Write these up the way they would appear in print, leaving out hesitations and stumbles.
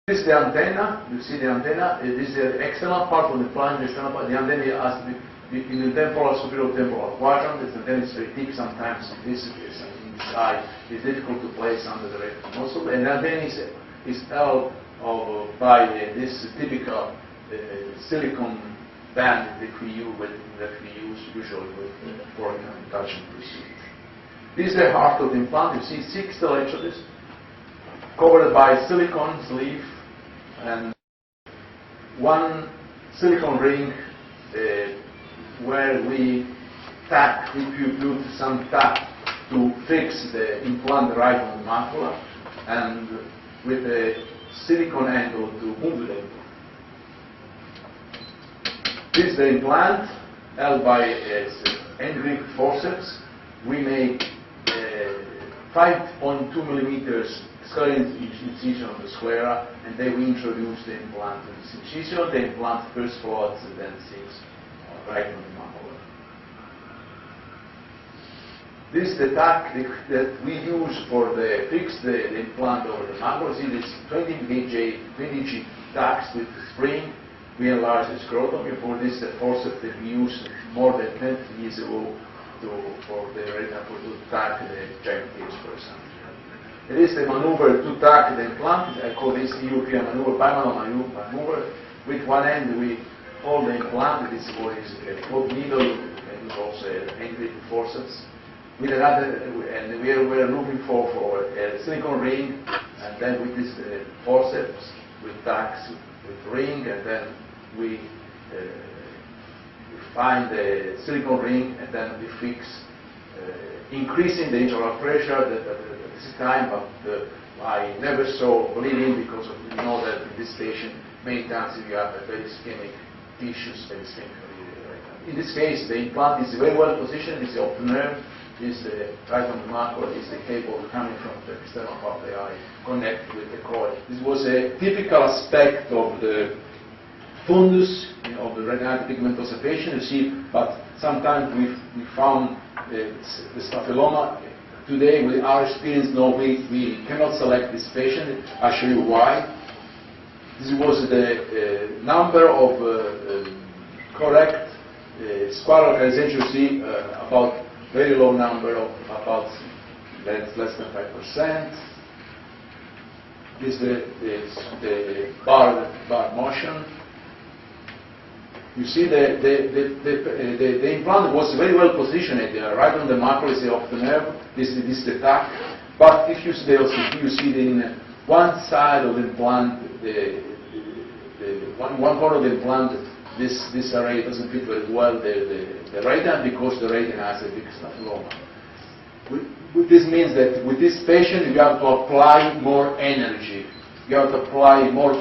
This is the antenna. You see the antenna. This is the external part of the plant. The external part. The antenna has in the temporal superior temporal quadrant. The antenna is very thick. Sometimes on this side it's difficult to place under the rectum muscle. And the antenna is held by this typical silicone band that we use usually for touching procedure. This is the heart of the implant. You see 6 electrodes covered by silicone sleeve and one silicone ring where we put some tack to fix the implant right on the macula, and with a silicone angle to move the implant. This is the implant held by end-grip forceps. We make 5.2 millimeters square incision on the sclera, and then we introduce the implant to this incision. The implant first floats and then sinks right on the macula. This is the tack that we use for the fix the implant over the macula. See this 20G tacks with the spring. We enlarge the scrotum. For this, the forceps that we used more than 10 years ago for the retina to tack the giant cage, for example. It is the maneuver to tack the implant. I call this European maneuver, bimanual maneuver. With one end, we hold the implant. This is what is a plug needle, and also end-grip forceps. With another, and we are looking for a silicone ring, and then with this forceps, with tacks, with ring, and then we find the silicone ring, and then we fix, increasing the intraocular pressure at this time, but I never saw bleeding because we know that in this patient many times you have a very ischemic tissues, very ischemic. In this case, the implant is very well positioned. This is the optic nerve. This is right on the macula. This is the cable coming from the external part of the eye, connected with the coil. This was a typical aspect of the fundus of the retinitis pigmentosa patient, you see, but sometimes we found the staphylomas. Today, with our experience, no, we cannot select this patient. I'll show you why. This was the number of correct square localization. You see, about very low number of about less than 5%. This is the bar motion. You see the implant was very well positioned right on the macula, is the optic nerve. This is the tack. But if you see the LCD, you see in one side of the implant, one corner of the implant, this array doesn't fit very well the retina, because the retina has a big staphylomas. This means that with this patient you have to apply more energy. You have to apply more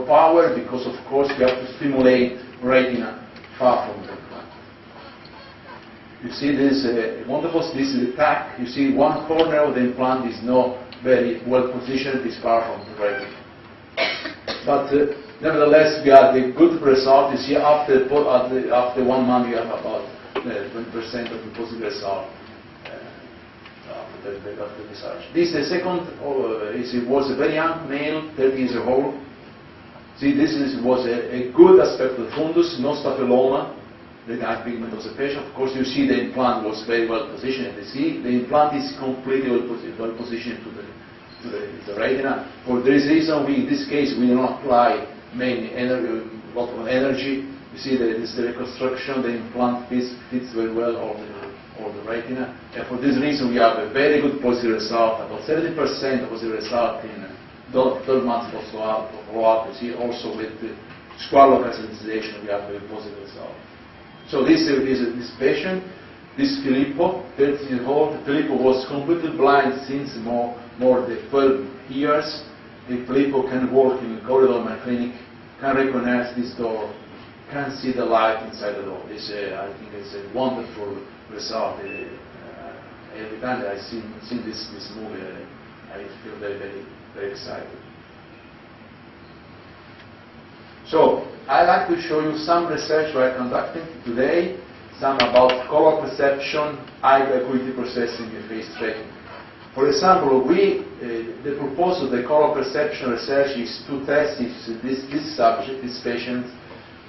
power, because of course you have to stimulate retina far from the implant. You see this wonderful, this is the tack. You see one corner of the implant is not very well positioned, it's far from the retina. But nevertheless, we had a good result. You see after 1 month you have about 20% of the positive result after the discharge. This is the second, it was a very young male, 30 years old. See, this was a good aspect of the fundus, no staphylomas, retinitis pigmentosa patient. Of course, you see the implant was very well positioned. You see, the implant is completely well positioned to the retina. For this reason, in this case, we do not apply a lot of energy. You see, this is the reconstruction. The implant fits very well over the retina. And for this reason, we have a very good positive result, about 70% positive result in 12 months follow-up. You see, also with the square localization, we have a positive result. So this is this patient, this Filippo, 30 years old. Filippo was completely blind since more than 12 years. If Filippo can walk in the corridor of my clinic, can recognize this door, can see the light inside the door. I think it's a wonderful result. Every time that I see this movie, I feel very, very, very excited. So, I'd like to show you some research we're conducting today, some about color perception, eye acuity processing, and face tracking. For example, the purpose of the color perception research is to test if this subject, this patient,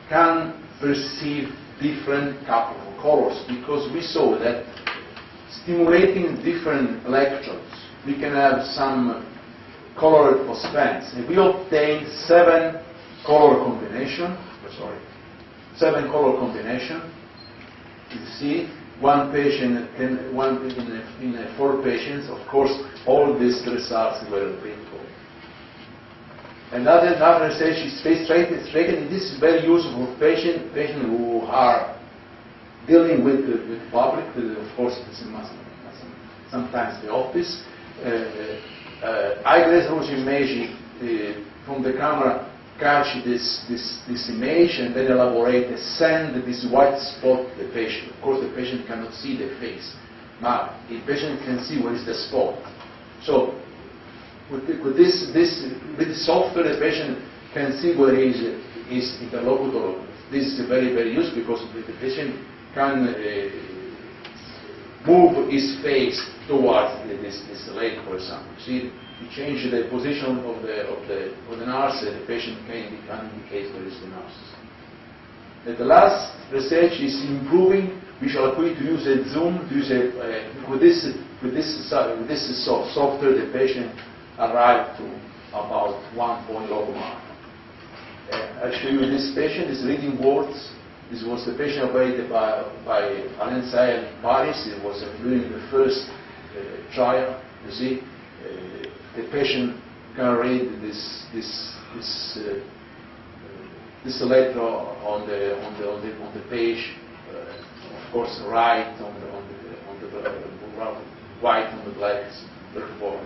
can perceive different colors, because we saw that stimulating different electrodes, we can have some colored phosphens. And we obtained 7 color combination. You see, one patient in 4 patients. Of course, all these results were painful. Another research is face tracking. This is very useful for patients who are dealing with the public. Of course, sometimes the office. High resolution imaging from the camera catch this image and then elaborate and send this white spot to the patient. Of course, the patient cannot see the face, but the patient can see what is the spot. So, with this software, the patient can see where his interlocutor. This is very, very useful because the patient can move his face towards this leg, for example. See, you change the position of the nurse, and the patient can indicate where is the nurse. And the last research is improving visual acuity to use a zoom. To use with this software, the patient arrived to about 1 point logomar. I show you this patient is reading words. This was the patient operated by Alain Sayer in Paris. It was during the first trial. You see, the patient can read this letter on the page. Of course, right on the white on the black board.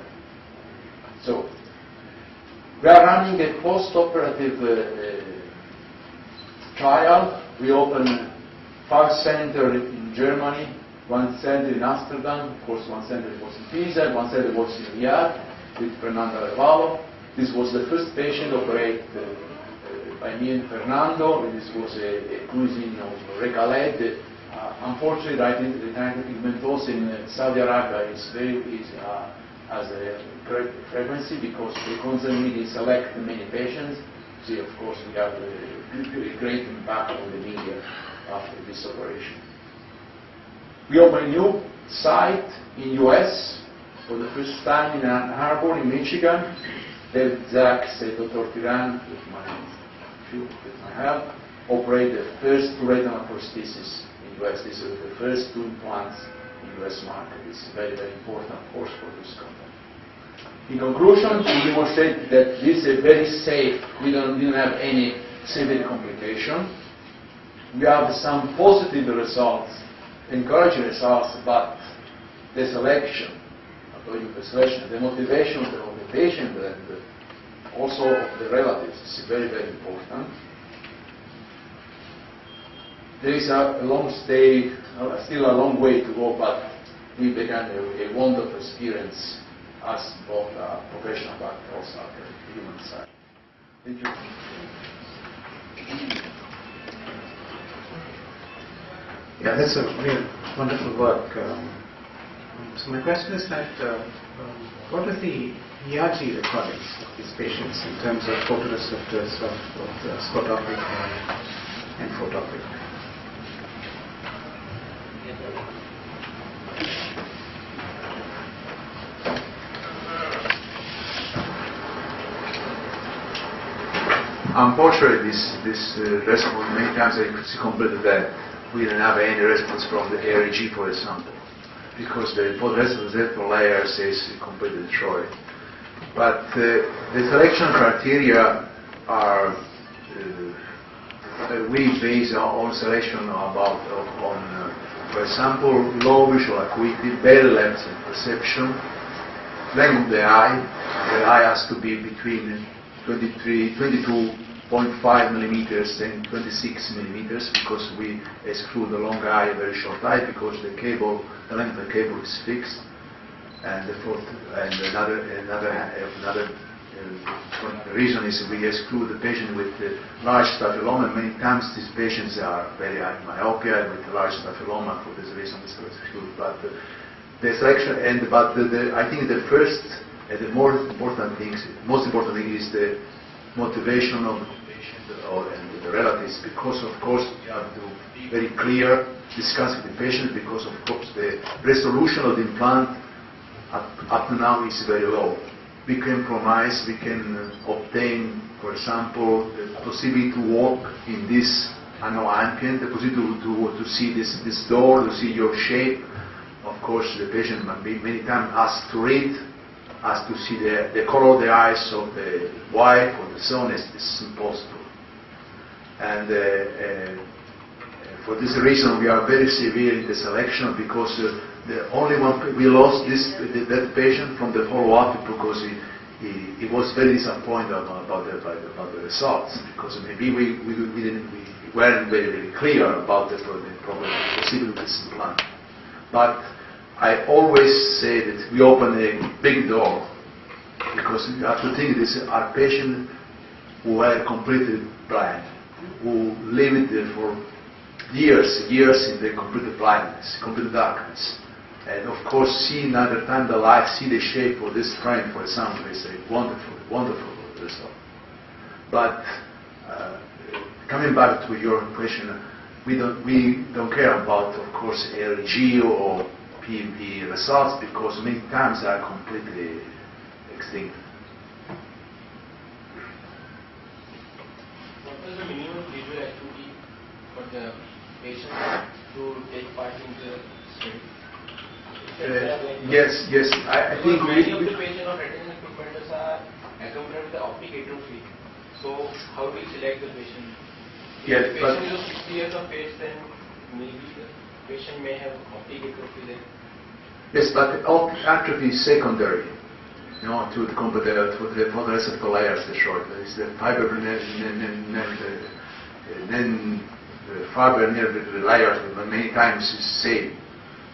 So we are running a post-operative trial. We opened 5 centers in Germany, 1 center in Amsterdam, of course 1 center was in Pisa, 1 center was in Riyadh with Fernando Arevalo. This was the first patient operated by me and Fernando. This was a bruising of Regaled. Unfortunately, retinitis pigmentosa in Saudi Arabia has a great frequency because the consultant select many patients. See, of course, we have a great impact on the media after this operation. We opened a new site in US for the first time in Ann Arbor, in Michigan. David Zaks and Dr. Tiran, with my help, operated the first retinal prosthesis in US. These are the first 2 implants in the US market. It's very, very important, of course, for this company. In conclusion, we demonstrate that this is very safe. We didn't have any severe complication. We have some positive results, encouraging results, but the selection, the motivation of the patient and also of the relatives is very, very important. There is a long stay, still a long way to go, but we began a wonderful experience as both a professional but also a human side. Thank you. Yeah, that's a real wonderful work. So my question is that what are the ERG recordings of these patients in terms of photoreceptors of the scotopic and photopic? Unfortunately, this response, many times I could see completely that we didn't have any response from the ARG, for example, because the photoreceptor layer is completely destroyed. But the selection criteria are we base on selection on for example, low visual acuity, very length of perception, length of the eye. The eye has to be between 22.5 millimeters and 26 millimeters, because we exclude the long eye, very short eye, because the length of the cable is fixed. And another reason is we exclude the patient with large staphyloma. Many times these patients are very high myopia with large staphyloma. For this reason, this was excluded. But the selection, but I think the first and the most important thing is the motivation of the patient and the relatives, because of course you have to be very clear, discuss with the patient, because of course the resolution of the implant up to now is very low. We can promise, we can obtain, for example, the possibility to walk in this ambient, the possibility to see this door, to see your shape. Of course, the patient might be many times asked to read, asked to see the color of the eyes of the wife or the son. It's impossible. And for this reason, we are very severe in the selection, because the only one we lost that patient from the follow-up, because he was very disappointed about the results, because maybe we weren't very clear about the problem, the possibility of this implant. But I always say that we open a big door, because you have to think this are patients who are completely blind, who lived for years in the complete blindness, complete darkness. And of course, see another time the light, see the shape of this frame, for example, is a wonderful result. But coming back to your question, we don't care about, of course, LG or PMP results, because many times they are completely extinct. What is the minimum visual acuity for the patient to take part in the study? Yes, I think many of the patients on retinal pigmentosa are accompanied with the optic atrophy. So how do you select the patient? Yes, if the patient is 60 years of age, then maybe the patient may have optic atrophy then. Yes, but optic atrophy is secondary, to the photoreceptor layers. The short is the fiber nerve layers. Many times is same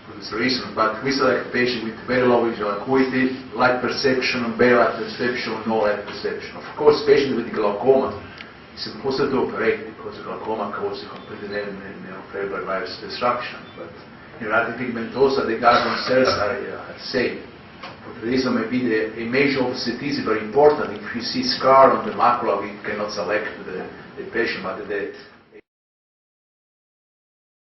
for this reason. But we select a patient with very low visual acuity, light perception, very light perception, no light perception. Of course, patients with glaucoma, it's impossible to operate, because glaucoma causes complete neurofiber virus destruction. But in retinal pigmentosa, the garden cells are safe. For the reason, maybe the image of CT is very important. If you see scar on the macula, we cannot select the patient, but the